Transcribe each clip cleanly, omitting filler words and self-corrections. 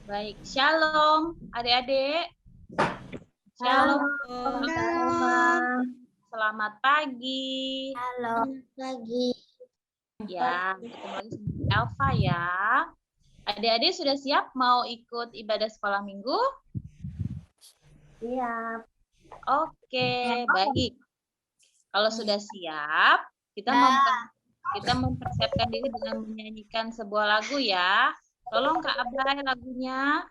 Baik, shalom adik-adik. Shalom. Selamat pagi. Selamat pagi. Ya, ketemu lagi sama Elva ya. Adik-adik sudah siap mau ikut ibadah sekolah minggu? Siap. Oke, baik. Kalau sudah siap, kita mempersiapkan diri dengan menyanyikan sebuah lagu ya. Tolong Kak Ablay lagunya.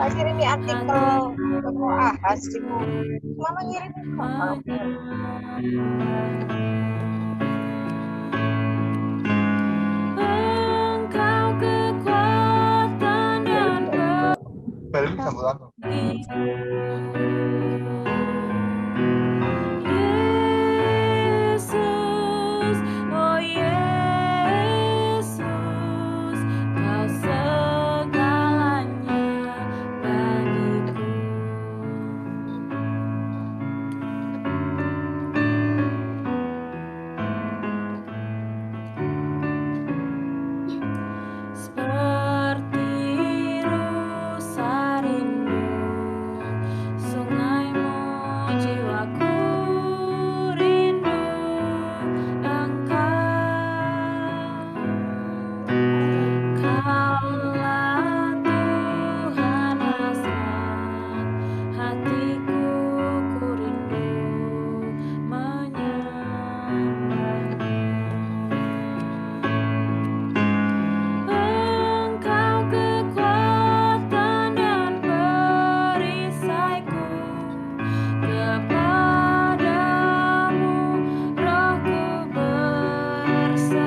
Kirim di artikel ahas mama ngirim kok. Engkau kekuatan dan Yesus, oh Yesus, Kau segalanya bagiku. Seperti rusa rindu sungaimu, jiwaku rindu Engkau. Kaulah Tuhan hasrat hatiku, ku rindu menyembahmu. Engkau kekuatan dan perisaiku, kepadamu rohku berserah.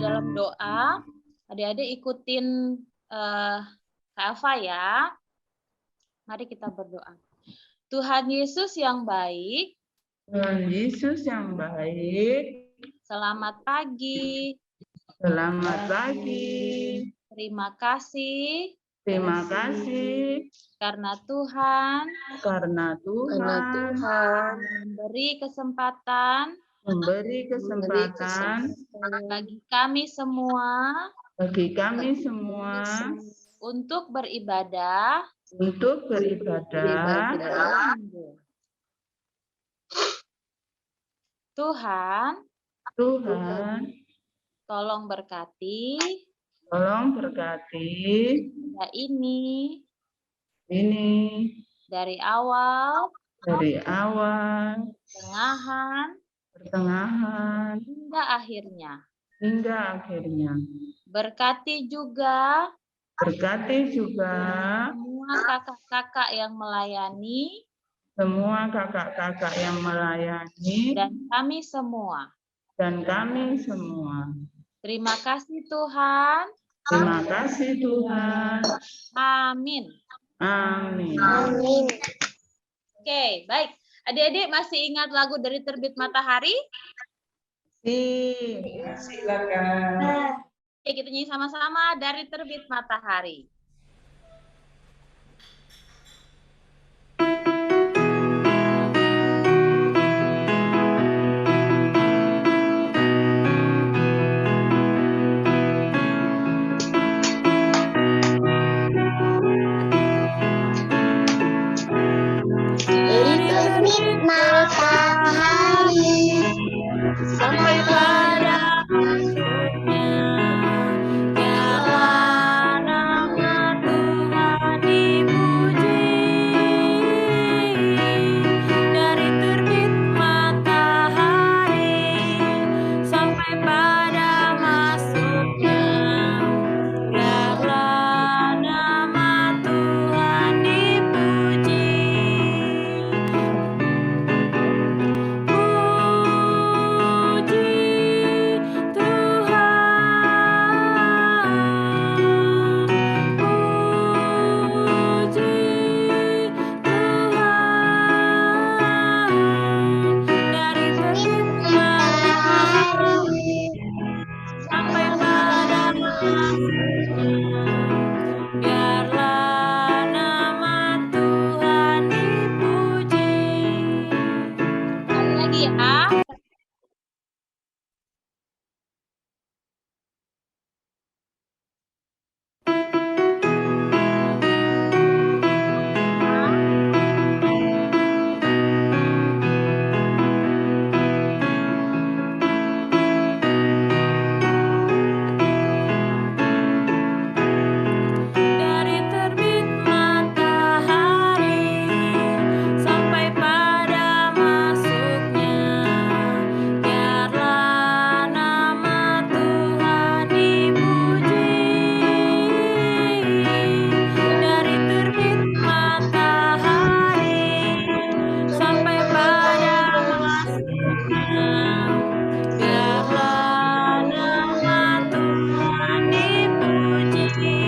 dalam doa. Adik-adik ikutin Kak Alfa ya. Mari kita berdoa. Tuhan Yesus yang baik. Tuhan Yesus yang baik. Selamat pagi. Selamat pagi. Terima kasih. Terima kasih Karena Tuhan karena Tuhan memberi kesempatan memberi kesempatan bagi kami semua untuk beribadah Tuhan, tolong berkati kita ini dari awal, pertengahan hingga akhirnya. Berkati juga semua kakak-kakak yang melayani dan kami semua. Terima kasih Tuhan. Amin. Oke, baik. Adik-adik masih ingat lagu dari Terbit Matahari? Silakan. Oke, kita nyanyi sama-sama dari Terbit Matahari. Terbit matahari sampai pada masuknya, biarlah nama Tuhan dipuji. Dari terbit matahari sampai pada masuknya, biarlah nama Tuhan dipuji. Sampai pada masuknya, biarlah nama Tuhan dipuji. Sekali lagi ya. Dari terbit matahari sampai pada masuknya, biarlah nama Tuhan dipuji. Dari terbit matahari sampai pada masuknya, biarlah nama Tuhan dipuji.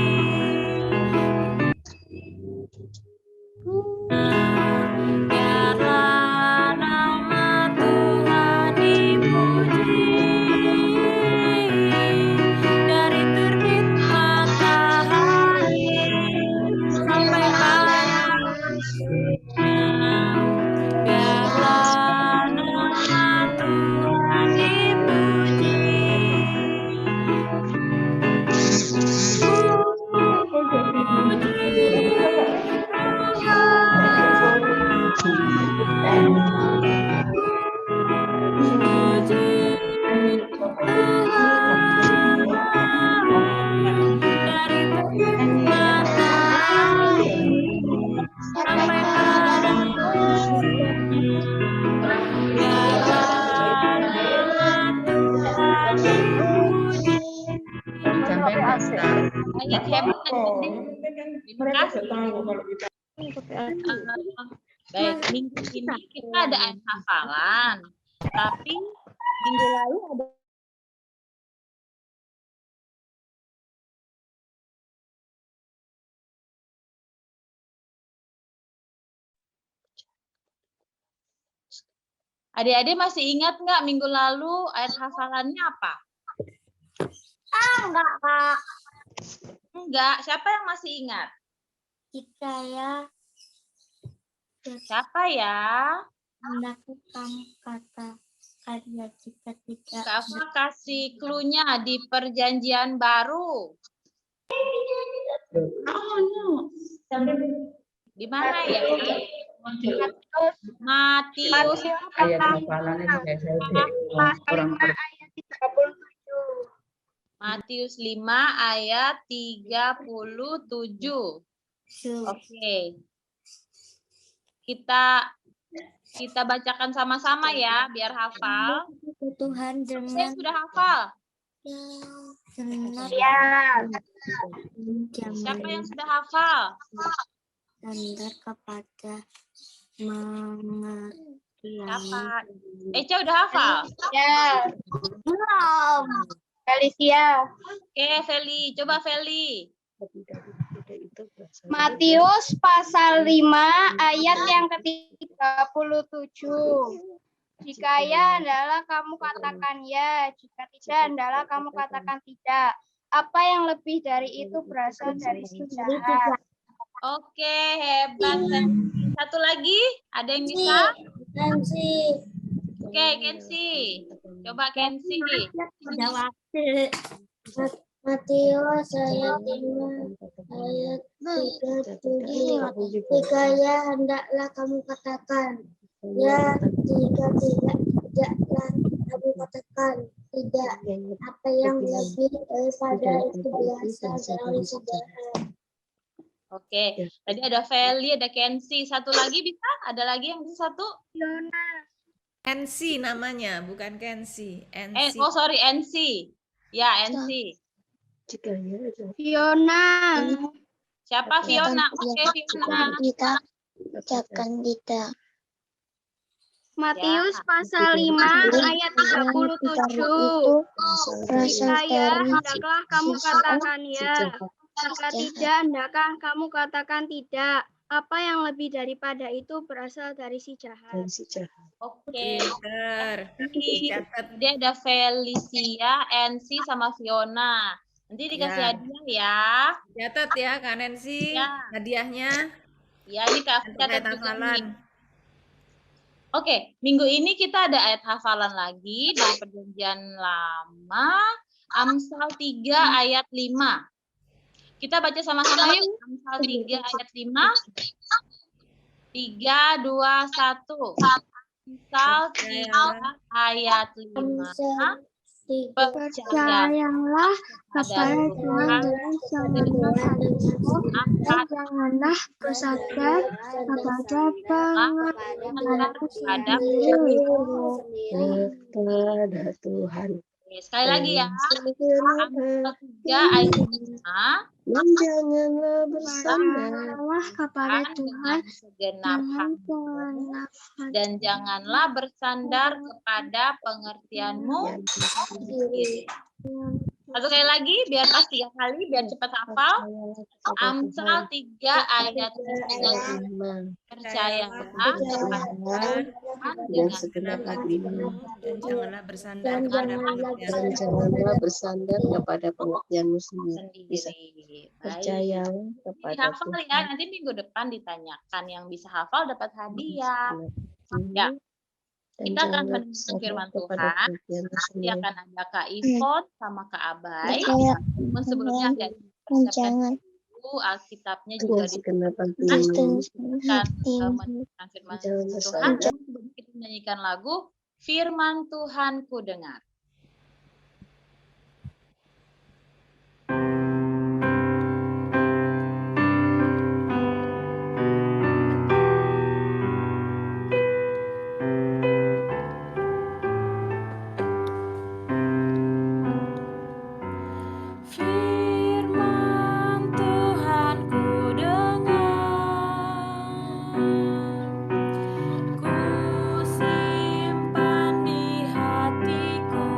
Biarlah nama Tuhan dipuji. Dari terbit matahari sampai pada masuknya, biarlah nama Tuhan dipuji. Dari terbit matahari sampai pada masuknya, biarlah nama Tuhan dipuji. Sampai besar. Baik, hebat adik-adik. Terima kasih. Baik, minggu ini kita ada hafalan, tapi minggu lalu ada Adik-adik masih ingat nggak minggu lalu ayat hafalannya apa? Enggak, Kak. Enggak. Siapa yang masih ingat? Jika ya Siapa ya? hendaknya kamu katakan ya jika tidak. Kak Afa kasih clue-nya di perjanjian baru. Di mana ya? Matius Ayat hafalannya kurang Matius 5 ayat 37. Oke. Kita bacakan sama-sama ya biar hafal. Tuhan Saya dengan sudah hafal. benar Siapa yang sudah hafal? benar kepada mengerti. Siapa? Eca udah hafal? Ya. Belum. Felicia. Oke, Feli. Coba Feli. Matius pasal 5 ayat yang ke-37. Jika ya, hendaklah kamu katakan ya. Jika tidak, hendaklah kamu katakan tidak. Apa yang lebih dari itu berasal dari si jahat. Oke, hebat. Satu lagi, ada yang bisa? Oke, Kenzi. Coba Kenzi. Matius ayat 5 ayat 37. Jika ya, hendaklah kamu katakan ya. Jika tidak, tidaklah kamu katakan tidak. Apa yang lebih daripada itu berasal dari si jahat. Oke, tadi ada Feli, ada Kenzi. Satu lagi bisa? Ada lagi yang bisa satu? NC namanya, bukan Kenzi. NC. Oh, sorry, NC. Ya, NC. Fiona. Siapa Fiona? Oke, Fiona. Ucapkan tidak. Matius pasal 5 ayat 37. Jika ya, hendaklah kamu katakan ya. Jika tidak, hendaklah kamu katakan tidak. Apa yang lebih daripada itu berasal dari si jahat. Oke. Pinter. Catat. Dia ada Felicia, NC, sama Fiona. Nanti dikasih Ya. hadiah ya. Catat ya, Kak Nancy. Ya. Hadiahnya. Ya, ini Kak Untuk catat ayat juga hafalan. nih. Oke, minggu ini kita ada ayat hafalan lagi dari perjanjian lama, Amsal 3 ayat 5. Kita baca sama-sama yuk, Amsal 3 ayat 5. 3, 2, 1. Amsal 3 ayat 5. Percayalah kepada Tuhan dan janganlah bersandar kepada kepada Tuhan. Sekali lagi ya. Amsal 3 ayat 5. Dan janganlah bersandar kepada Tuhan segenap hati, dan janganlah bersandar kepada pengertianmu sendiri. Satu kali lagi, biar pas 3 kali, biar cepat hafal. Amsal 3 ayat 5. Percayalah kepada dan segenap hatimu, Dan janganlah bersandar dan kepada janganlah bersandar kepada pengertianmu sendiri. Bisa. sendiri. Percaya Baik. kepada Hafal Tuhan. ya, nanti minggu depan ditanyakan. Yang bisa hafal dapat hadiah. Ya. Kita akan mendengar firman Tuhan. Nanti akan ada Kak Ivon sama Kak Abai. Namun sebelumnya ada persiapkan buku, Alkitabnya juga Kenapa mendengarkan firman Tuhan. Dan sebelum kita menyanyikan lagu Firman Tuhan ku dengar. Firman Tuhan ku dengar, ku simpan di hatiku.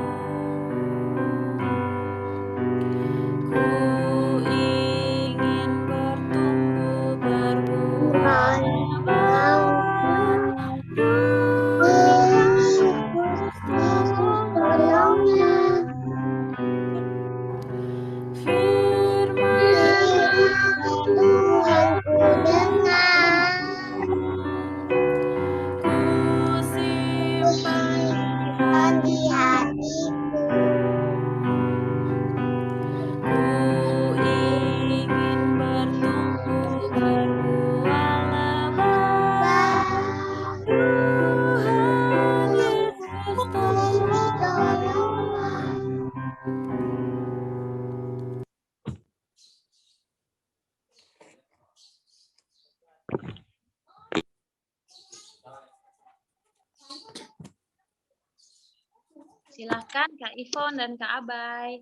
Silakan Kak Ivon dan Kak Abai.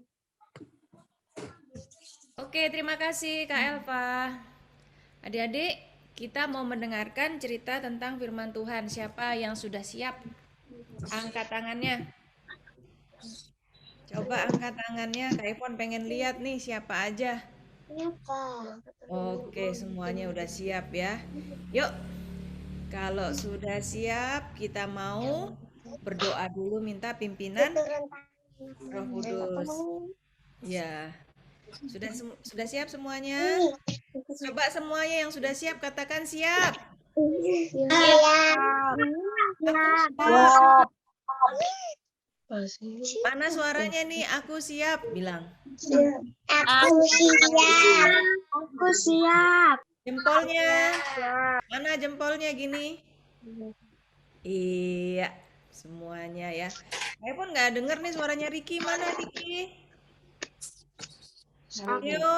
Oke, terima kasih Kak Elva. Adik-adik, kita mau mendengarkan cerita tentang firman Tuhan. Siapa yang sudah siap? Angkat tangannya. Coba angkat tangannya. Kak Ivon pengen lihat nih siapa aja. Oke, semuanya udah siap ya. Yuk, kalau sudah siap, kita mau berdoa dulu minta pimpinan Roh Kudus. Ya, sudah siap semuanya? Coba semuanya yang sudah siap katakan siap. Mana suaranya nih? Aku siap bilang. Aku siap. Aku siap. Jempolnya. Mana jempolnya gini? Iya, semuanya ya. Saya pun nggak denger nih suaranya Riki. Mana Riki? Ayo.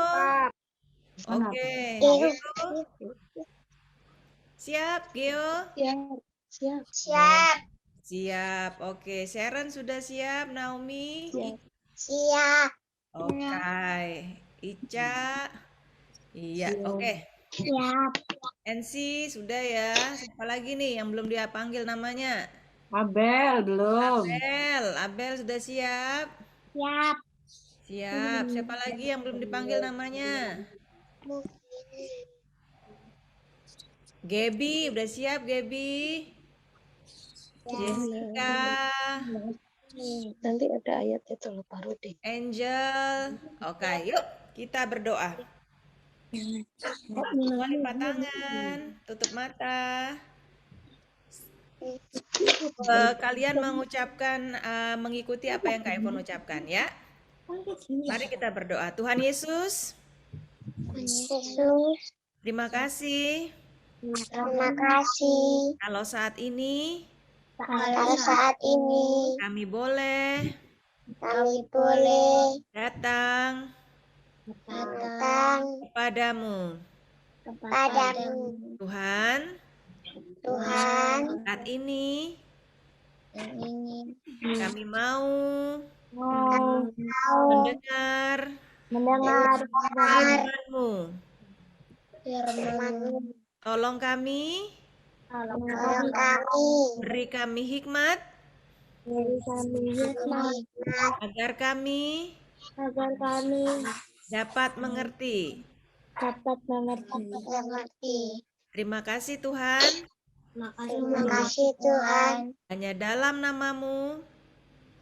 Oke. Geo. Siap, Geo? Siap. Siap. Oke, Sharon sudah siap. Naomi? Siap. Oke. Ica? Iya, oke. Siap. NC sudah ya. Siapa lagi nih yang belum dia panggil namanya? Abel belum. Abel sudah siap? Siap. Siap. Siapa lagi yang belum dipanggil namanya? Gaby, udah siap Gaby? Jessica, Nanti ada ayat itu loh Pak Rudi. Angel. Oke, yuk kita berdoa. Semua lipat tangan, tutup mata. Kalian mengucapkan, mengikuti apa yang Kak Ivon ucapkan ya. Mari kita berdoa. Tuhan Yesus, terima kasih. Terima kasih. Kalau saat ini kami boleh datang kepadamu. Tuhan, saat ini kami mau mendengar firman-Mu. Tolong kami, beri kami hikmat, agar kami dapat mengerti. Terima kasih Tuhan, Terima kasih Tuhan. hanya dalam nama-Mu,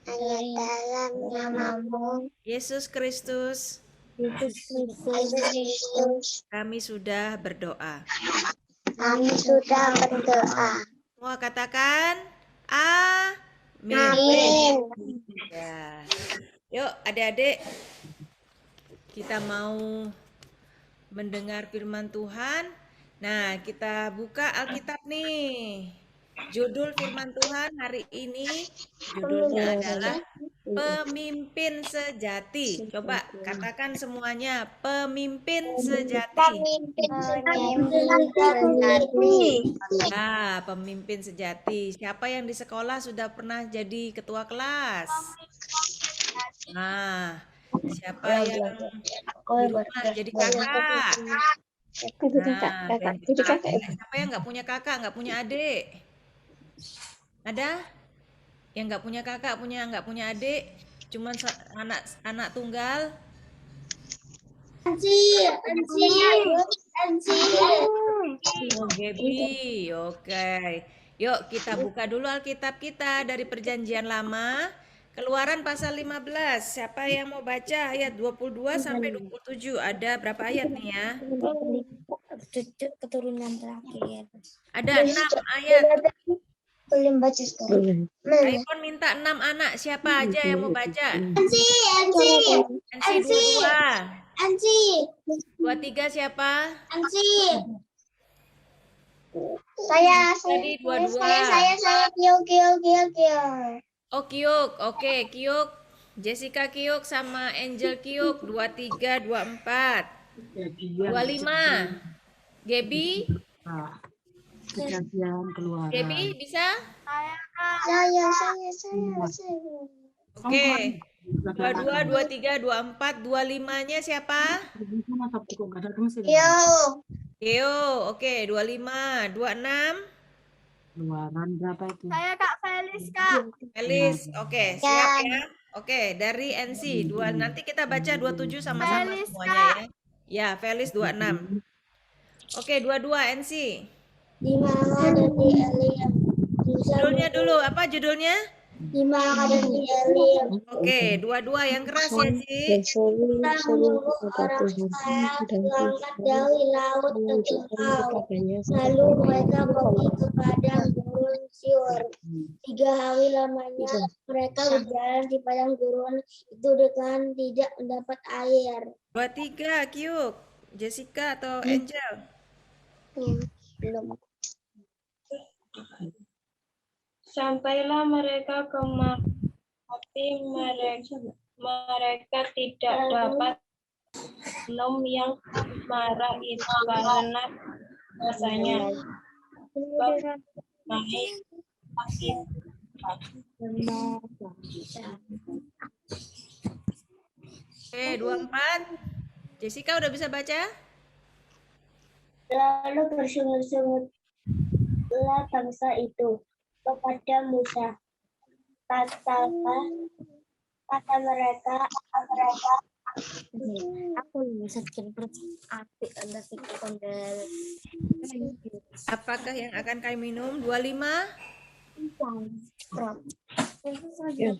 Hanya dalam namamu, Yesus Kristus, Yesus Kristus, kami sudah berdoa. kami sudah berdoa. Semua katakan, amin. Amin. Ya. Yuk adik-adik, kita mau mendengar firman Tuhan. Nah, kita buka Alkitab nih. Judul firman Tuhan hari ini, judulnya adalah Pemimpin Sejati. Coba katakan semuanya, pemimpin sejati. Pemimpin sejati. Nah, pemimpin sejati. Siapa yang di sekolah sudah pernah jadi ketua kelas? Nah, siapa yang di rumah jadi kakak? Nah, siapa yang nggak punya kakak, nggak punya adik? Ada? Yang nggak punya kakak, nggak punya adik? Cuman anak tunggal? Anci. Oh, Gaby. Oke. Yuk kita buka dulu Alkitab kita dari Perjanjian Lama. Keluaran pasal 15. Siapa yang mau baca ayat 22 sampai 27? Ada berapa ayat nih ya? Keturunan terakhir. Ada 6 ayat. Belum baca sekarang. Iphone minta 6 anak. Siapa aja yang mau baca? Anci. NC 22. 23 siapa? Anci. Saya. Tadi 22. Saya. Gio. Oh, Kiuk. Oke, Kiuk. Jessica Kiuk sama Angel Kiuk. 23, 24. 25. Gaby? Kejadian keluaran. Gaby bisa? Saya. Oke. 22, 23, 24, 25-nya siapa? Yo. Geo. Oke, 25, 26. Luaran berapa itu? Saya Kak Felis, Kak. Felis. Oke, siap ya. Oke, dari NC 2. Nanti kita baca 27 sama-sama Felis, semuanya Kak. ya. Ya, Felis 26. Oke, 22 NC. Di mana ada di Eliam? Judulnya dulu, apa judulnya? Di mana ada di Eliam? Oke, 22 yang keras ya, Ci. Dan seru kepada Orang Tuhan kaya dan berangkat dari laut ke menunjukkan Engkau. kepadanya Lalu mereka pergi ke padang gurun Sior. 3 hari lamanya mereka berjalan di padang gurun itu dengan tidak mendapat air. 23 Kyuk. Jessica atau Angel? Belum. Sampailah mereka ke Mak, tapi mereka tidak dapat minum yang marah itu karena rasanya naik sakit. Oke, 24. Jessica udah bisa baca? Lalu bersungut-sungutlah bangsa itu kepada Musa. Kata mereka, aku bisa apik Anda Apakah yang akan kami minum? 25? Ya,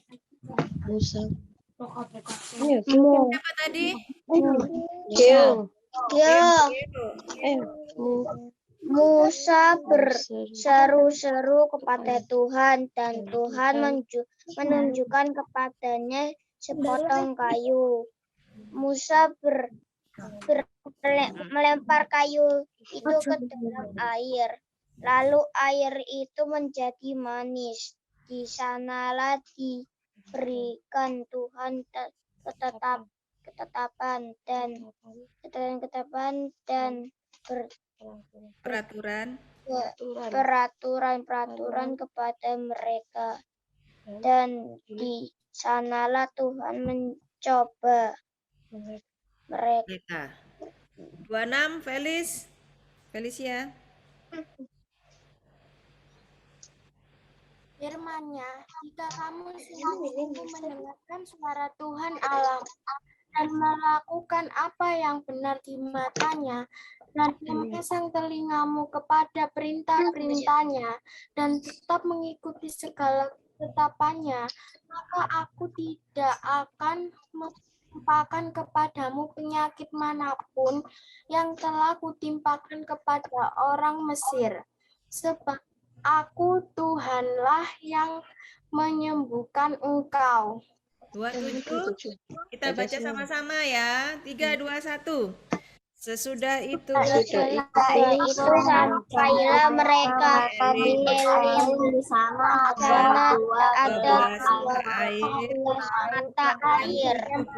Musa. Ayo, Siapa tadi? Geo. Musa berseru-seru kepada Tuhan dan Tuhan menunjukkan kepadanya sepotong kayu. Musa melempar kayu itu ke dalam air. Lalu air itu menjadi manis. Di sanalah diberikan Tuhan ketetapan dan peraturan kepada mereka. Dan di sanalah Tuhan mencoba mereka. 26 Felicia. Firman-Nya, jika kamu sungguh-sungguh mendengarkan suara Tuhan Allah dan melakukan apa yang benar di matanya, dan memasang telingamu kepada perintah-perintahnya, dan tetap mengikuti segala ketetapannya, maka aku tidak akan menimpakan kepadamu penyakit manapun yang telah kutimpakan kepada orang Mesir. Sebab aku Tuhanlah yang menyembuhkan engkau. 27. Kita baca sama-sama ya. 3, 2, 1. Sesudah itu sampailah mereka di Elim. Di sana ada mata air dan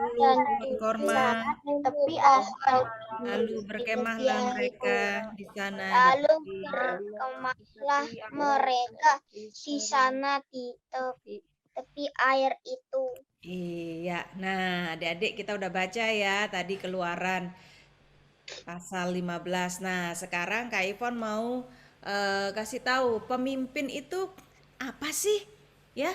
korma. tepi asal. Lalu berkemahlah mereka di sana. Lalu berkemahlah mereka di sana di tepi air itu. Iya, nah adik-adik kita udah baca ya tadi Keluaran pasal 15. Nah sekarang Kak Ivon mau kasih tahu pemimpin itu apa sih? Ya,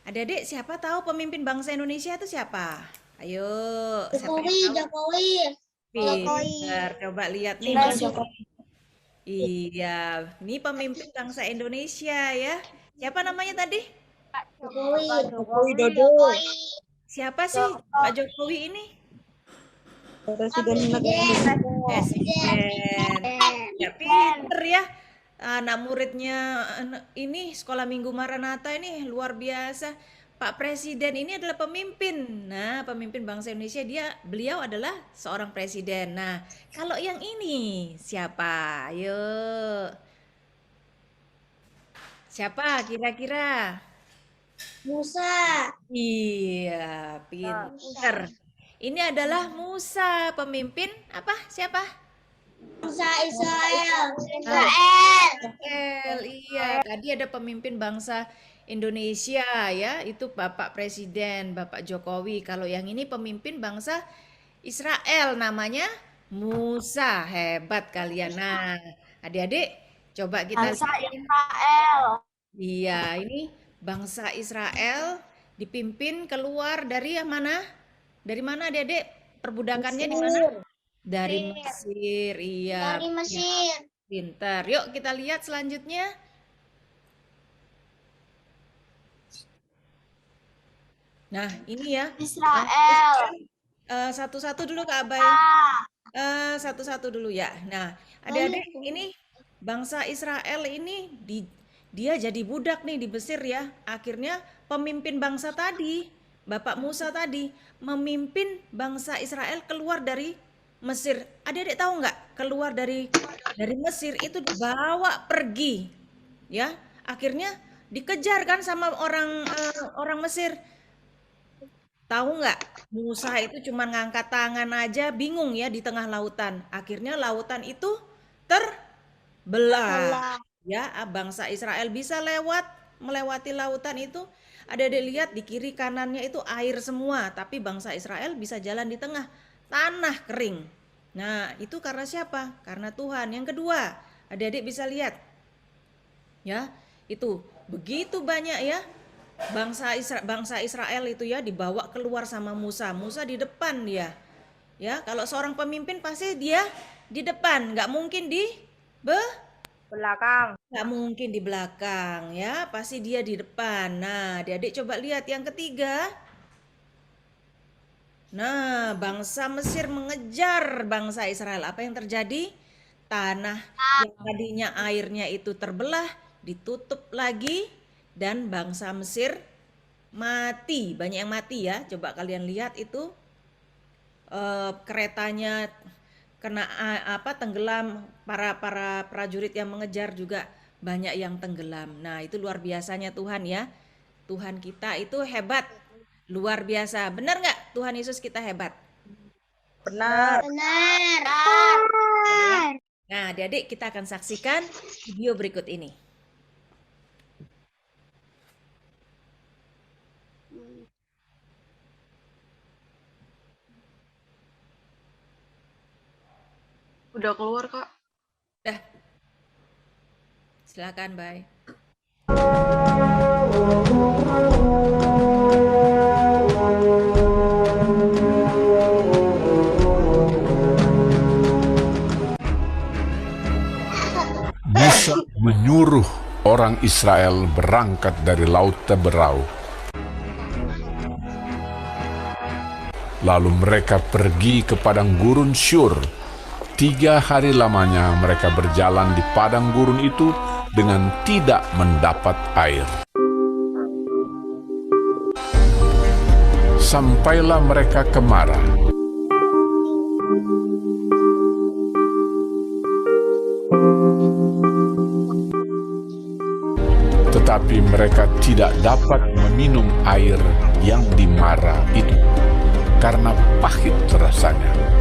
adik-adik siapa tahu pemimpin bangsa Indonesia itu siapa? Ayo, siapa yang tahu? Pinter, coba lihat nih. Iya, ini pemimpin bangsa Indonesia ya. Siapa namanya tadi? Jokowi Dodo. Siapa sih Pak Jokowi ini? Presiden. Presiden. Ya pinter ya. Anak muridnya ini sekolah Minggu Maranatha ini luar biasa. Pak Presiden ini adalah pemimpin. Nah, pemimpin bangsa Indonesia beliau adalah seorang presiden. Nah, kalau yang ini siapa? Ayo. Siapa kira-kira? Musa. Iya, pinter. Ini adalah Musa, pemimpin apa? Siapa? Musa Israel. Israel, iya. Tadi ada pemimpin bangsa Indonesia ya, itu Bapak Presiden, Bapak Jokowi. Kalau yang ini pemimpin bangsa Israel namanya Musa. Hebat kalian. Nah, adik-adik coba kita Bangsa lihat. Israel. Iya, ini bangsa Israel dipimpin keluar dari yang mana? Dari mana adik-adik? Perbudakannya di mana? Dari Mesir. Iya, Dari Mesir. pintar. Yuk kita lihat selanjutnya. Nah, ini ya. Israel. Satu-satu dulu Kak Abai. Satu-satu dulu ya. Nah, adik-adik ini bangsa Israel ini dia jadi budak nih di Mesir ya. Akhirnya pemimpin bangsa tadi, Bapak Musa tadi, memimpin bangsa Israel keluar dari Mesir. Adik-adik tahu nggak? Keluar dari Mesir itu dibawa pergi, ya. Akhirnya dikejar kan sama orang Mesir. Tahu nggak? Musa itu cuma ngangkat tangan aja, bingung ya di tengah lautan. Akhirnya lautan itu terbelah. Ya, bangsa Israel bisa melewati lautan itu. Adik-adik lihat di kiri kanannya itu air semua, tapi bangsa Israel bisa jalan di tengah tanah kering. Nah, itu karena siapa? Karena Tuhan. Yang kedua, adik-adik bisa lihat. Ya, itu begitu banyak ya. Bangsa Israel itu ya dibawa keluar sama Musa. Musa di depan dia. Ya, kalau seorang pemimpin pasti dia di depan, nggak mungkin di Belakang. nggak mungkin di belakang ya, pasti dia di depan. Nah, adik-adik coba lihat yang ketiga. Nah, bangsa Mesir mengejar bangsa Israel. Apa yang terjadi? Tanah yang tadinya airnya itu terbelah, ditutup lagi. Dan bangsa Mesir mati, banyak yang mati ya. Coba kalian lihat itu keretanya kena tenggelam, para prajurit yang mengejar juga banyak yang tenggelam. Nah, itu luar biasanya Tuhan ya. Tuhan kita itu hebat, luar biasa. Benar nggak Tuhan Yesus kita hebat? Benar. Benar. Nah, adik-adik kita akan saksikan video berikut ini. Udah keluar, Kak. Dah. Silakan, Bay. Musa menyuruh orang Israel berangkat dari Laut Teberau. Lalu mereka pergi ke padang gurun Syur. 3 hari lamanya mereka berjalan di padang gurun itu dengan tidak mendapat air. Sampailah mereka ke Mara. Tetapi mereka tidak dapat meminum air yang di Mara itu, karena pahit rasanya.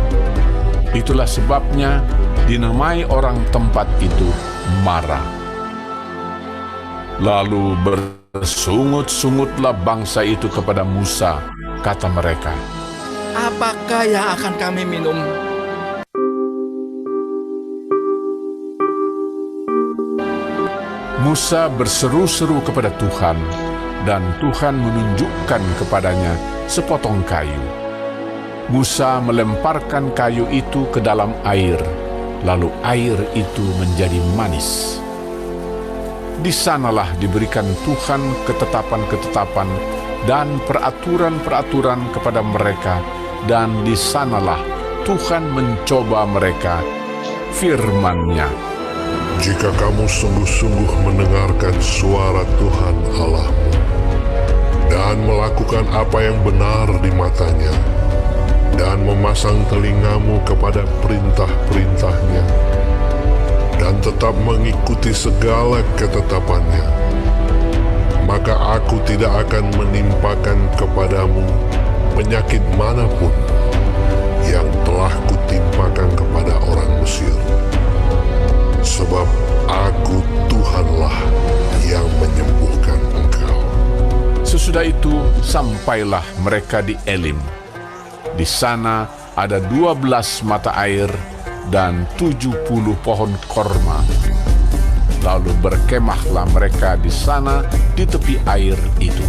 Itulah sebabnya dinamai orang tempat itu Mara. Lalu bersungut-sungutlah bangsa itu kepada Musa, kata mereka, apakah yang akan kami minum? Musa berseru-seru kepada Tuhan, dan Tuhan menunjukkan kepadanya sepotong kayu. Musa melemparkan kayu itu ke dalam air, lalu air itu menjadi manis. Di sanalah diberikan Tuhan ketetapan-ketetapan dan peraturan-peraturan kepada mereka, dan di sanalah Tuhan mencoba mereka, firman-Nya. Jika kamu sungguh-sungguh mendengarkan suara Tuhan Allahmu dan melakukan apa yang benar di matanya, dan memasang telingamu kepada perintah-perintahnya, dan tetap mengikuti segala ketetapannya, maka aku tidak akan menimpakan kepadamu penyakit manapun yang telah kutimpakan kepada orang Mesir. Sebab aku Tuhanlah yang menyembuhkan engkau. sampailah mereka di Elim. Di sana ada 12 mata air dan 70 pohon korma. Lalu berkemahlah mereka di sana di tepi air itu.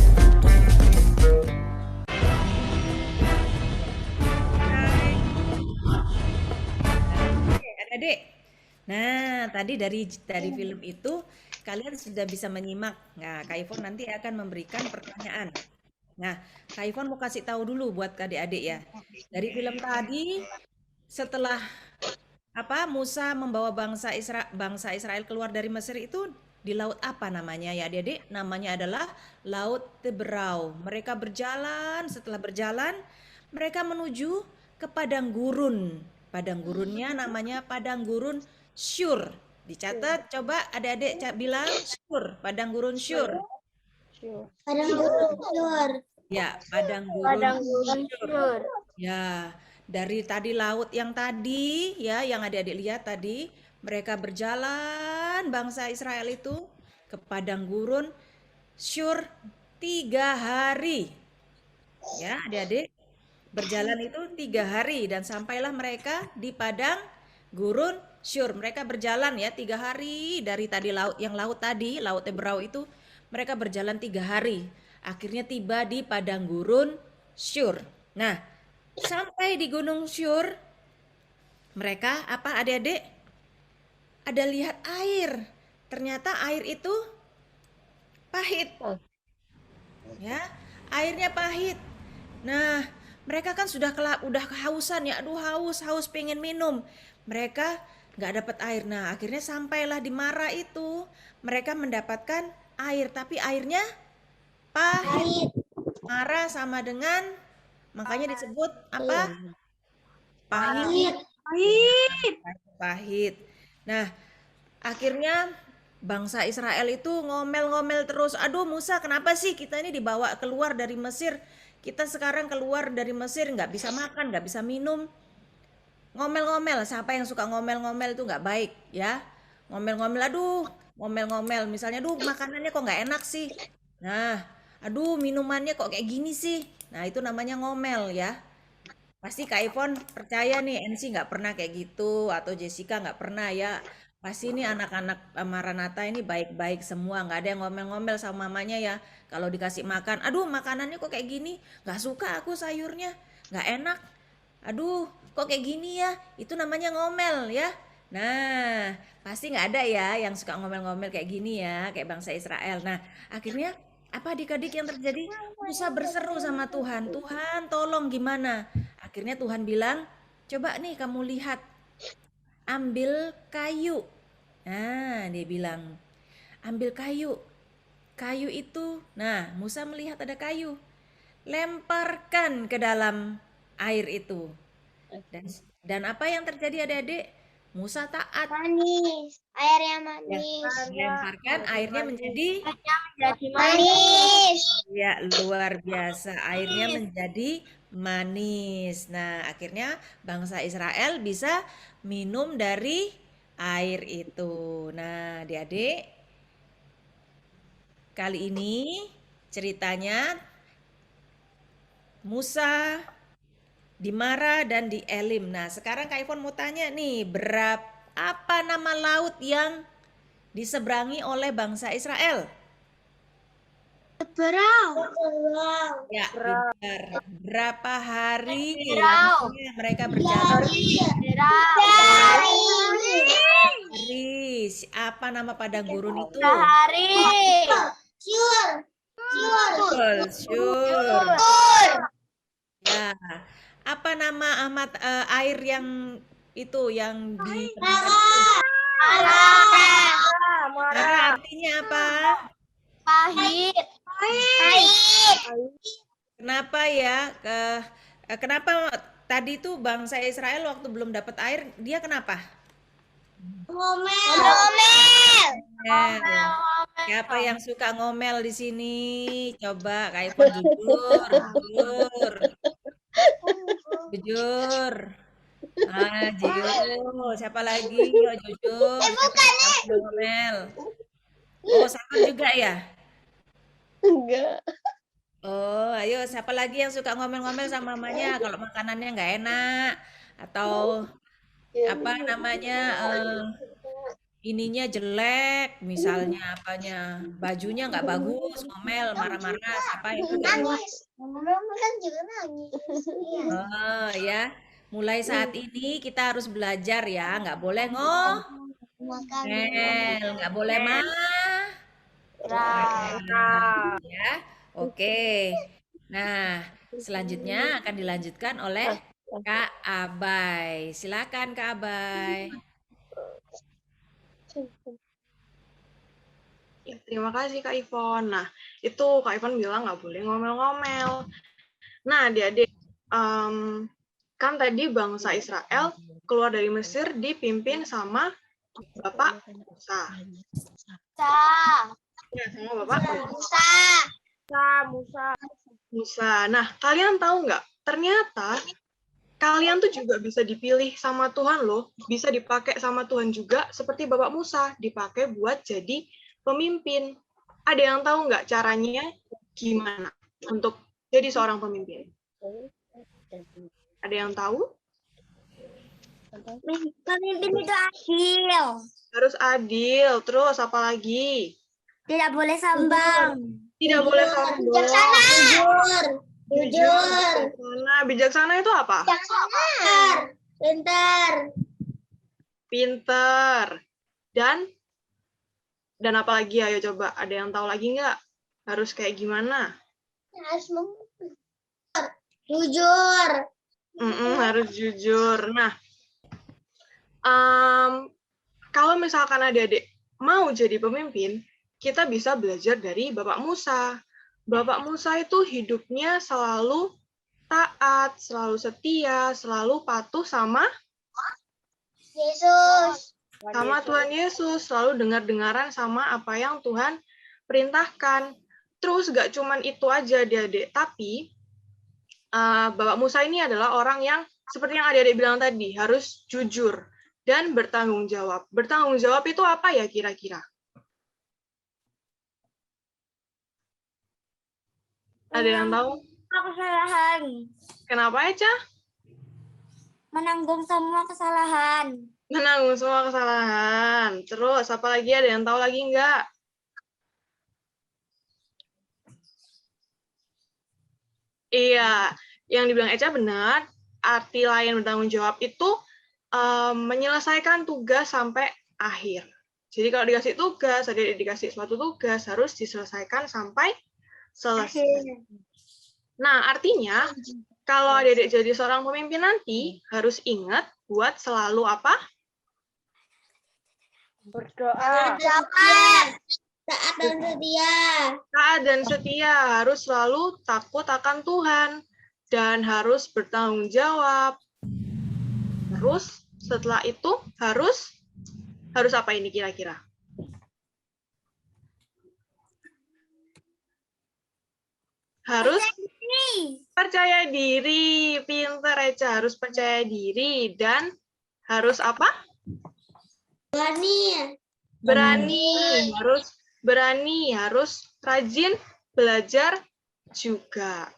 Adik. Nah, tadi dari film itu kalian sudah bisa menyimak. Nah, Kak Ivon nanti akan memberikan pertanyaan. Nah, Kak Ivon mau kasih tahu dulu buat adik-adik ya. Dari film tadi, setelah Musa membawa bangsa Israel keluar dari Mesir itu di laut apa namanya ya adik-adik? Namanya adalah Laut Teberau. Mereka berjalan, setelah berjalan mereka menuju ke padang gurun. Padang gurunnya namanya padang gurun Syur. Dicatat, coba adik-adik bilang Syur, padang gurun Syur. Padang gurun Syur. Ya, padang gurun Syur. Ya, dari tadi laut yang tadi ya, yang adik-adik lihat tadi, mereka berjalan bangsa Israel itu ke padang gurun Syur 3 hari. Ya, adik-adik berjalan itu 3 hari dan sampailah mereka di padang gurun Syur. Mereka berjalan ya 3 hari dari tadi laut tadi, Laut Teberau itu mereka berjalan 3 hari. Akhirnya tiba di padang gurun Syur. Nah, sampai di gunung Syur, mereka adik-adik? Ada lihat air. Ternyata air itu pahit. Ya, airnya pahit. Nah, mereka kan udah kehausan ya, aduh haus pengen minum. Mereka nggak dapat air. Nah, akhirnya sampailah di Mara itu, mereka mendapatkan air, tapi airnya pahit. Mara sama dengan, makanya disebut apa? Pahit. Pahit. Nah, akhirnya bangsa Israel itu ngomel-ngomel terus. Aduh Musa, kenapa sih kita ini dibawa keluar dari Mesir? Kita sekarang keluar dari Mesir nggak bisa makan, nggak bisa minum. Ngomel-ngomel, siapa yang suka ngomel-ngomel itu nggak baik ya. Ngomel-ngomel, aduh, ngomel-ngomel. Misalnya, aduh makanannya kok nggak enak sih. Nah, aduh minumannya kok kayak gini sih. Nah, itu namanya ngomel ya. Pasti Kak Ivon percaya nih, NC nggak pernah kayak gitu, atau Jessica nggak pernah ya. Pasti nih anak-anak Maranatha ini baik-baik semua, nggak ada yang ngomel-ngomel sama mamanya ya. Kalau dikasih makan, aduh makanannya kok kayak gini, nggak suka aku sayurnya, nggak enak. Aduh, kok kayak gini ya, itu namanya ngomel ya. Nah, pasti nggak ada ya yang suka ngomel-ngomel kayak gini ya, kayak bangsa Israel. Nah, akhirnya apa adik-adik yang terjadi? Musa berseru sama Tuhan, Tuhan tolong gimana? Akhirnya Tuhan bilang, coba nih kamu lihat, ambil kayu. Nah, dia bilang, ambil kayu. Kayu itu, nah Musa melihat ada kayu. Lemparkan ke dalam air itu. Dan apa yang terjadi adik-adik? Musa taat. Manis. Airnya manis. Lemparkan, airnya menjadi Manis. ya luar biasa. Airnya menjadi manis. Nah, akhirnya bangsa Israel bisa minum dari air itu. Nah, adik-adik, kali ini ceritanya Musa di Mara dan di Elim. Nah, sekarang Kak Ivon mau tanya nih, apa nama laut yang diseberangi oleh bangsa Israel? Teberau. Ya, benar. Berapa hari lamanya mereka berjalan? Hari. Apa nama padang gurun itu? Syur. Ya. Apa nama air yang itu yang di Mara artinya apa? Pahit. Kenapa ya? Kenapa tadi tuh bangsa Israel waktu belum dapat air, dia kenapa? Ngomel. Siapa yang suka ngomel di sini? Coba Kak Ivon jujur. Jujur. Siapa lagi? Yuk jujur. Bukan ngomel. Oh, sama juga ya? Enggak. Oh, ayo siapa lagi yang suka ngomel-ngomel sama mamanya kalau makanannya nggak enak atau apa namanya ininya jelek, misalnya apanya bajunya nggak bagus, ngomel, marah-marah, siapa yang suka ngomel? Nangis. Ngomong kan juga nangis. Iya. Oh ya, mulai saat ini kita harus belajar ya, nggak boleh Makan. nggak boleh ya. Oke. Nah, selanjutnya akan dilanjutkan oleh Kak Abai. Silakan Kak Abai. Ya, terima kasih Kak Ivon. Nah, itu Kak Ivon bilang nggak boleh ngomel-ngomel. Nah, adik-adik, kan tadi bangsa Israel keluar dari Mesir dipimpin sama Bapak Musa. Ya, sama Bapak Musa. Nah, kalian tahu nggak? Ternyata kalian tuh juga bisa dipilih sama Tuhan loh. Bisa dipakai sama Tuhan juga seperti Bapak Musa. Dipakai buat jadi pemimpin. Ada yang tahu nggak caranya gimana untuk jadi seorang pemimpin? Ada yang tahu? Pemimpin itu adil. Harus adil. Terus apa lagi? Tidak boleh sombong. Tidak boleh sombong. Bijaksana. Jujur. Bijaksana itu apa? Bijaksana. Pintar. Dan apa lagi? Ayo coba. Ada yang tahu lagi nggak? Harus kayak gimana? Harus jujur. Harus jujur. Nah, kalau misalkan adik-adik mau jadi pemimpin, kita bisa belajar dari Bapak Musa. Bapak Musa itu hidupnya selalu taat, selalu setia, selalu patuh sama Yesus. Sama Tuhan Yesus, selalu dengar-dengaran sama apa yang Tuhan perintahkan. Terus gak cuman itu aja adik-adik, tapi Bapak Musa ini adalah orang yang seperti yang adik-adik bilang tadi, harus jujur dan bertanggung jawab. Bertanggung jawab itu apa ya kira-kira? Ada yang tahu? Kesalahan. Kenapa Eca? Menanggung semua kesalahan. Menanggung semua kesalahan. Terus apa lagi? Ada yang tahu lagi nggak? Iya, yang dibilang Eca benar. Arti lain bertanggung jawab itu menyelesaikan tugas sampai akhir. Jadi kalau dikasih tugas, ada dikasih suatu tugas harus diselesaikan sampai selesai. Nah, artinya kalau adik-adik jadi seorang pemimpin nanti harus ingat buat selalu apa? Berdoa. Taat dan setia. Taat dan setia, harus selalu takut akan Tuhan dan harus bertanggung jawab. Terus setelah itu harus apa ini kira-kira? Harus percaya diri, pinter Eca, harus percaya diri dan harus apa? Berani, harus rajin belajar juga.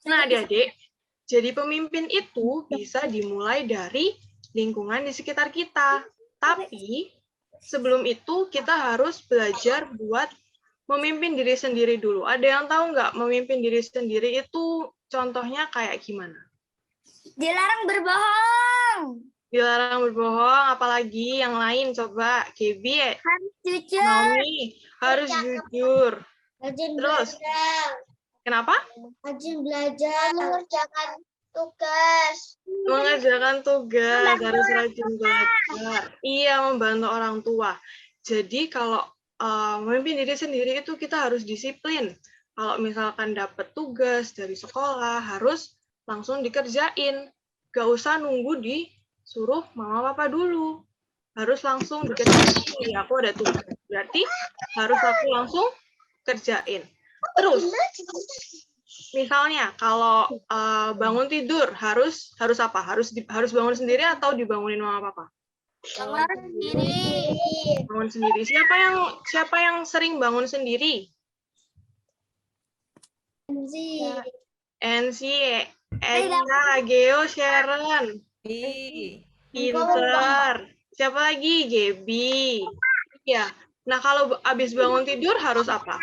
Nah, adik-adik, jadi pemimpin itu bisa dimulai dari lingkungan di sekitar kita. Tapi sebelum itu kita harus belajar buat memimpin diri sendiri dulu. Ada yang tahu nggak memimpin diri sendiri itu contohnya kayak gimana? Dilarang berbohong. Dilarang berbohong, apalagi yang lain coba. Gaby, Harus jujur. Naomi, harus jujur. Rajin Terus, belajar. kenapa? Rajin belajar. Mengerjakan tugas. Mengerjakan tugas, harus rajin belajar. Iya, membantu orang tua. Jadi kalau memimpin diri sendiri itu kita harus disiplin. Kalau misalkan dapat tugas dari sekolah, harus langsung dikerjain. Gak usah nunggu disuruh mama papa dulu. Harus langsung dikerjain. Ya, aku ada tugas. Berarti harus aku langsung kerjain. Terus, misalnya kalau bangun tidur harus apa? Harus bangun sendiri atau dibangunin mama papa? Bangun sendiri. Bangun sendiri. Siapa yang sering bangun sendiri? NC, Eka, Geo, Sharon. Pinter. Siapa lagi? Gebi. Ya. Nah, kalau habis bangun tidur harus apa?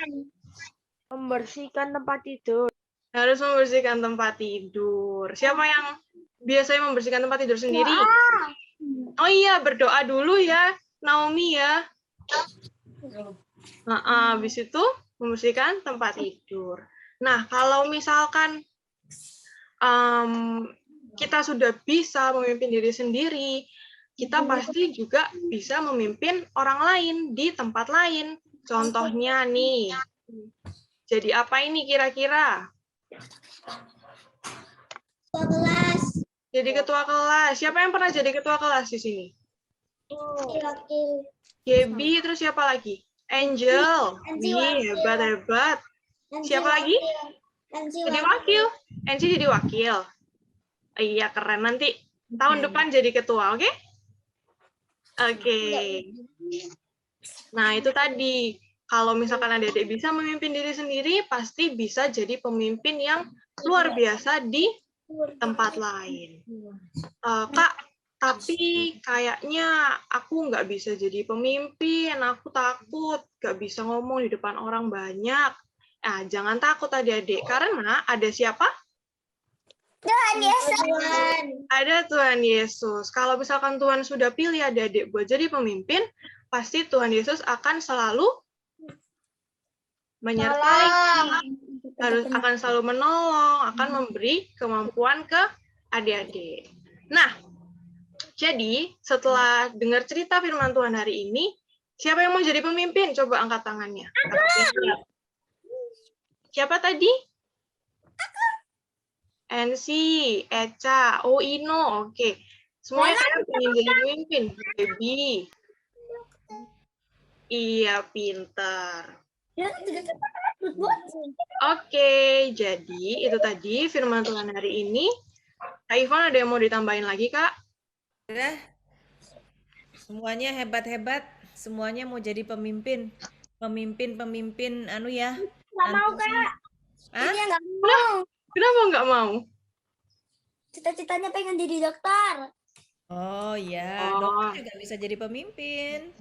Membersihkan tempat tidur. Harus membersihkan tempat tidur. Siapa yang biasanya membersihkan tempat tidur sendiri? Oh iya, berdoa dulu ya, Naomi ya. Nah, habis itu membersihkan tempat tidur. Nah, kalau misalkan kita sudah bisa memimpin diri sendiri, kita pasti juga bisa memimpin orang lain di tempat lain. Contohnya nih, jadi apa ini kira-kira? Jadi ketua kelas. Siapa yang pernah jadi ketua kelas di sini? Gaby, terus siapa lagi? Angel. Wih, hebat-hebat. Siapa lagi? Jadi wakil. Angie jadi wakil. Iya, keren. Nanti tahun depan jadi ketua, oke? Oke. Nah, itu tadi. Kalau misalkan adik-adik bisa memimpin diri sendiri, pasti bisa jadi pemimpin yang luar biasa di tempat lain. Kak, tapi kayaknya aku nggak bisa jadi pemimpin, aku takut, nggak bisa ngomong di depan orang banyak. Nah, jangan takut adik-adik, karena ada siapa? Tuhan Yesus. Ada Tuhan Yesus. Kalau misalkan Tuhan sudah pilih adik-adik buat jadi pemimpin, pasti Tuhan Yesus akan selalu menyertai, akan selalu menolong, akan memberi kemampuan ke adik-adik. Nah, jadi setelah dengar cerita firman Tuhan hari ini, siapa yang mau jadi pemimpin? Coba angkat tangannya. Siapa tadi? NC, Eca, Ino, oke. Semuanya kalian ingin jadi pemimpin. Baby. Iya, pintar. Oke, jadi itu tadi firman Tuhan hari ini. Kak Ivan, ada yang mau ditambahin lagi, Kak? Udah. Semuanya hebat-hebat, semuanya mau jadi pemimpin. Pemimpin anu ya. Nggak mau, Kak. Hah? Dia nggak mau. Kenapa nggak mau? Cita-citanya pengen jadi dokter. Oh ya, dokter juga bisa jadi pemimpin.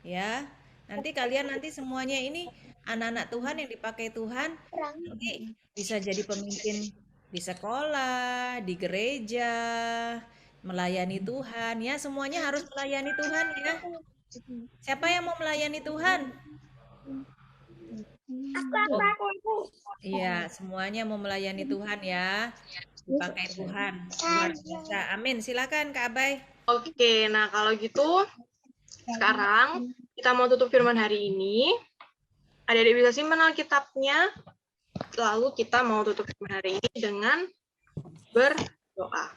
Ya, nanti kalian semuanya ini anak-anak Tuhan yang dipakai Tuhan, nanti bisa jadi pemimpin di sekolah, di gereja, melayani Tuhan. Ya, semuanya harus melayani Tuhan ya. Siapa yang mau melayani Tuhan? Aku. Iya, semuanya mau melayani Tuhan ya. Dipakai Tuhan. Luar biasa. Amin. Silakan Kak Abai. Oke, nah kalau gitu sekarang kita mau tutup firman hari ini. Adik-adik bisa simpan Alkitabnya. Lalu kita mau tutup firman hari ini dengan berdoa.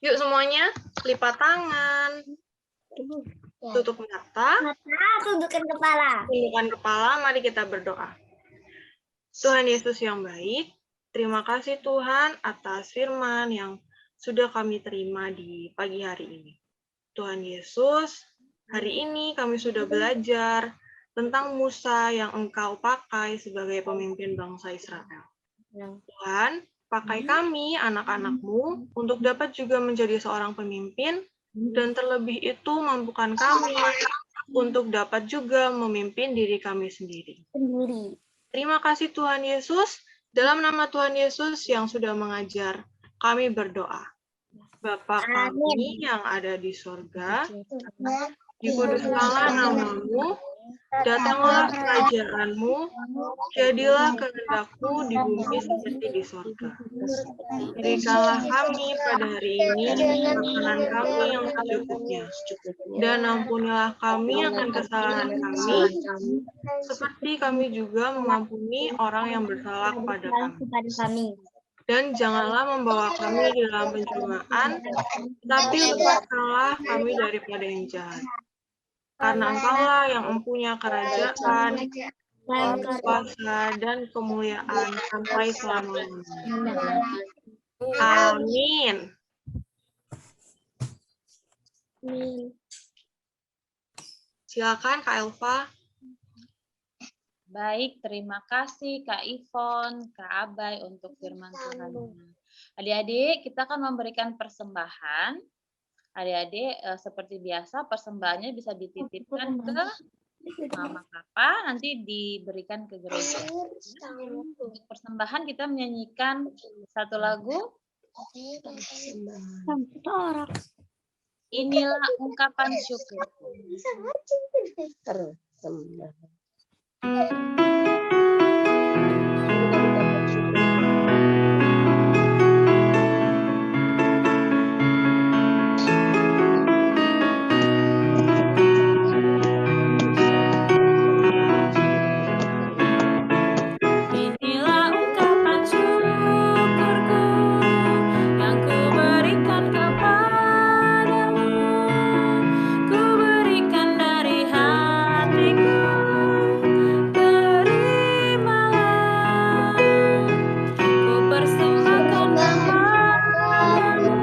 Yuk semuanya, lipat tangan. Tutup mata. Tundukkan kepala. Tundukkan kepala, mari kita berdoa. Tuhan Yesus yang baik, terima kasih Tuhan atas firman yang sudah kami terima di pagi hari ini. Tuhan Yesus, hari ini kami sudah belajar tentang Musa yang Engkau pakai sebagai pemimpin bangsa Israel. Tuhan, pakai kami, anak-anak-Mu, untuk dapat juga menjadi seorang pemimpin, dan terlebih itu mampukan kami untuk dapat juga memimpin diri kami sendiri. Terima kasih Tuhan Yesus, dalam nama Tuhan Yesus yang sudah mengajar, kami berdoa. Bapa kami yang ada di sorga, dikuduskanlah nama-Mu, datanglah kerajaan-Mu, jadilah kehendak-Mu di bumi seperti di sorga. Berikanlah kami pada hari ini makanan kami yang secukupnya, dan ampunilah kami akan kesalahan kami, seperti kami juga mengampuni orang yang bersalah kepada kami. Dan janganlah membawa kami di dalam pencobaan, tapi lepaskanlah kami daripada yang jahat. Karena Engkaulah yang mempunyai kerajaan, kuasa, dan kemuliaan sampai selama-lamanya. Amin. Silakan Kak Elva. Baik, terima kasih Kak Ivon, Kak Abai untuk firman Tuhan. Adik-adik, kita akan memberikan persembahan. Adik-adik, seperti biasa persembahannya bisa dititipkan ke Mama Papa, nanti diberikan ke gereja. Untuk persembahan kita menyanyikan satu lagu. Inilah ungkapan syukur. Persembahan. Inilah ungkapan syukurku yang kuberikan kepadamu. Kuberikan dari hatiku. Terimalah. Ku persembahkan kepadamu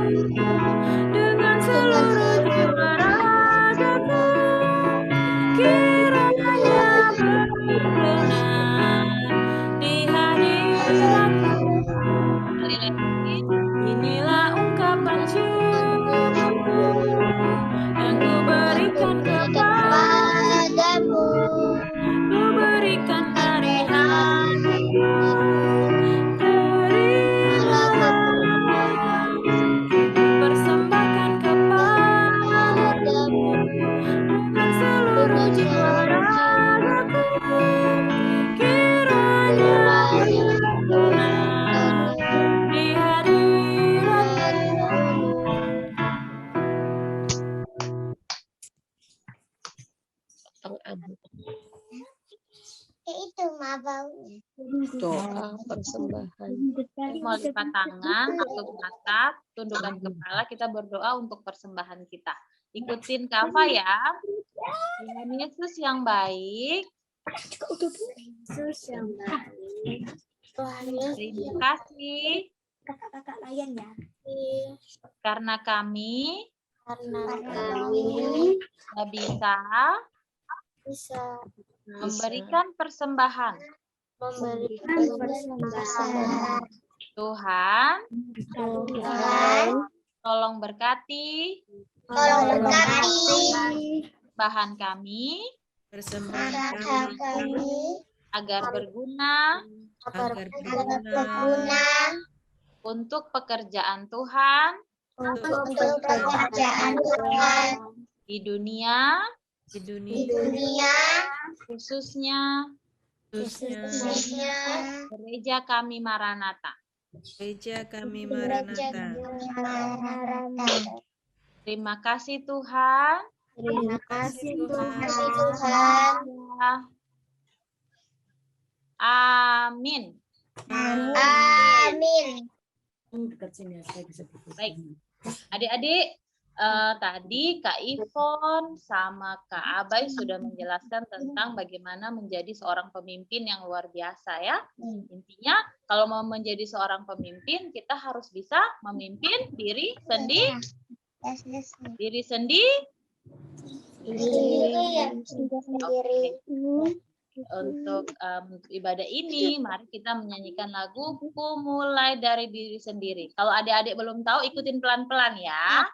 dengan seluruh jiwa ragaku. Kiranya berkenan di hadiratmu. Inilah ungkapan syukurku yang kuberikan kepadamu. Kuberikan dari hatiku. Terimalah. Persembahkan kepadamu dengan seluruh jiwa ragaku. Kiranya berkenan di hadiratmu. Doa persembahan. Mau lipat tangan, tutup mata, tundukkan kepala, kita berdoa untuk persembahan kita. Ikutin Kava ya. Tuhan Yesus yang baik. Yesus yang baik. Terima kasih Kakak-kakak layan ya. karena kami bisa memberikan persembahan. Tuhan, tolong berkati bahan kami Persembahan kami agar berguna untuk pekerjaan Tuhan di dunia, khususnya gereja kami Maranatha. Gereja kami Maranatha. Terima kasih Tuhan. Terima kasih Tuhan. Amin. Amin. Baik, adik-adik, tadi Kak Ivon sama Kak Abai sudah menjelaskan tentang bagaimana menjadi seorang pemimpin yang luar biasa ya. Intinya kalau mau menjadi seorang pemimpin, kita harus bisa memimpin diri sendiri. Untuk ibadah ini, mari kita menyanyikan lagu Ku Mulai Dari Diri Sendiri. Kalau adik-adik belum tahu, ikutin pelan-pelan ya.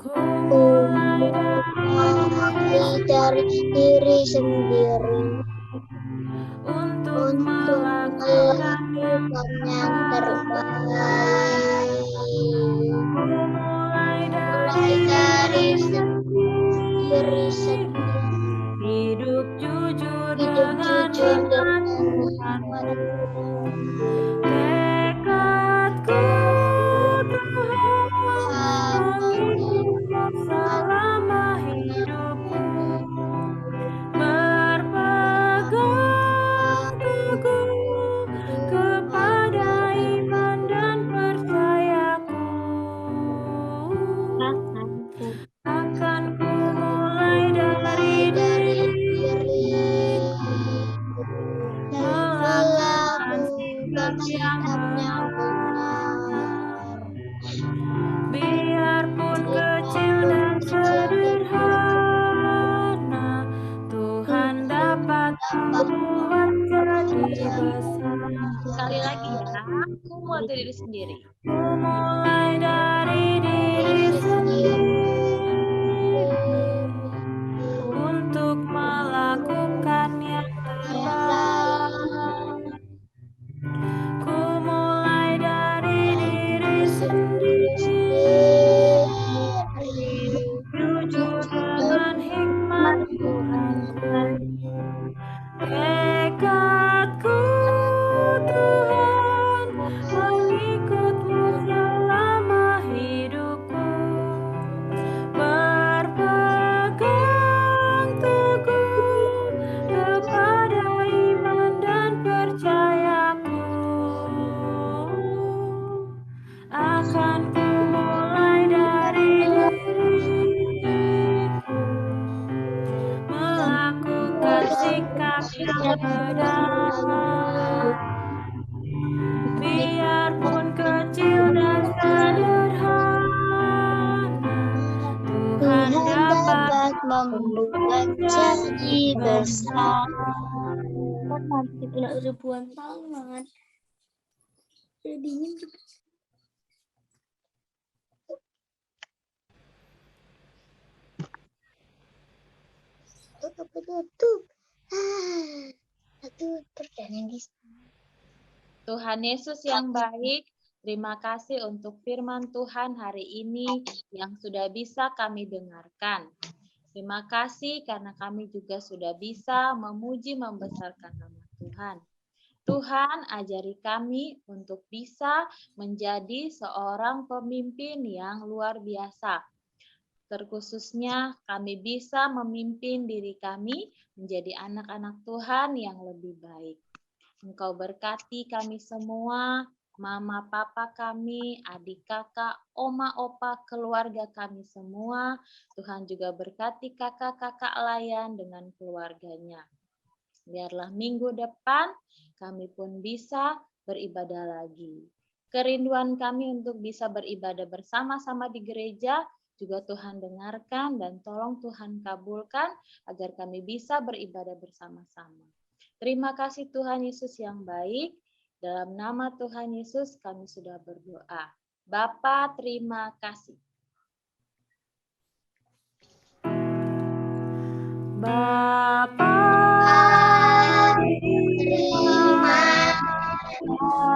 Ku mulai Dari diri sendiri untuk melakukan yang yang terbaik. mulai Mulai dari diri sendiri. hidup jujur Hidup dengan jujur iman dengan Tuhan. Tekadku Tuhan mengikat selama hidupku, berpegang teguh kepada iman dan percayaku. Akan ku mulai dari diri semua diri sendiri. Mulai dari diri sendiri untuk melakukan yang terbaik. Ku mulai dari diri sendiri, jujur dengan hikmat Tuhanku. Tekadku Tuhan, mengikut-Mu selama hidupku, berpegang teguh kepada iman dan percayaku. Akan ku mulai dari diriku, melakukan sikap yang benar, biarpun kecil dan sederhana, Tuhan dapat membuat jadi besar. Nanti kena ribuan tangan. Jadinya tutup. Tuhan Yesus yang baik, terima kasih untuk firman Tuhan hari ini yang sudah bisa kami dengarkan. Terima kasih karena kami juga sudah bisa memuji membesarkan nama Tuhan. Tuhan, ajari kami untuk bisa menjadi seorang pemimpin yang luar biasa. Terkhususnya kami bisa memimpin diri kami menjadi anak-anak Tuhan yang lebih baik. Engkau berkati kami semua, mama papa kami, adik kakak, oma opa, keluarga kami semua. Tuhan juga berkati kakak-kakak layan dengan keluarganya. Biarlah minggu depan kami pun bisa beribadah lagi. Kerinduan kami untuk bisa beribadah bersama-sama di gereja juga Tuhan dengarkan dan tolong Tuhan kabulkan agar kami bisa beribadah bersama-sama. Terima kasih Tuhan Yesus yang baik. Dalam nama Tuhan Yesus kami sudah berdoa. Bapa, terima kasih. Bapa, terima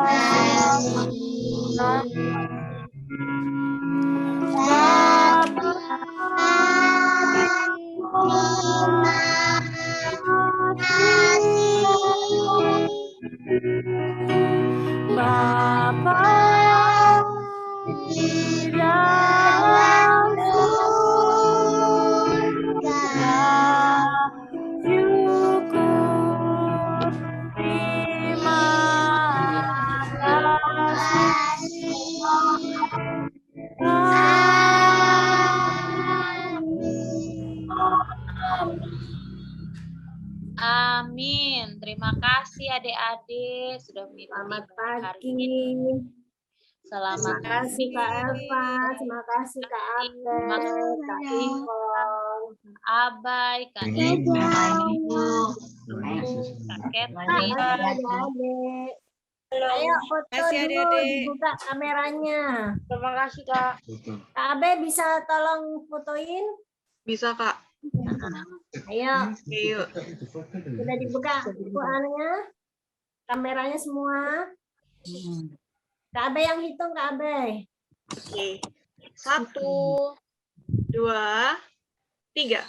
kasih. Bapa, Bapa di dalam surga, syukur, terima kasih. Amin. Terima kasih adik-adik sudah mengikuti hari ini. Selamat Terima kasih Kak Eva, terima kasih Kak Abel, Kak Ivon, Abai, Kak Ibu, Kak Catherine. Ayo foto Kasih dulu, adik-adik. dibuka kameranya. Terima kasih, Kak. Kak Abe bisa tolong fotoin? Bisa, Kak. Ayo, Yuk. sudah dibuka anunya, kameranya semua. Kak Abe yang hitung, Kak Abe. Oke. 1, 2, 3.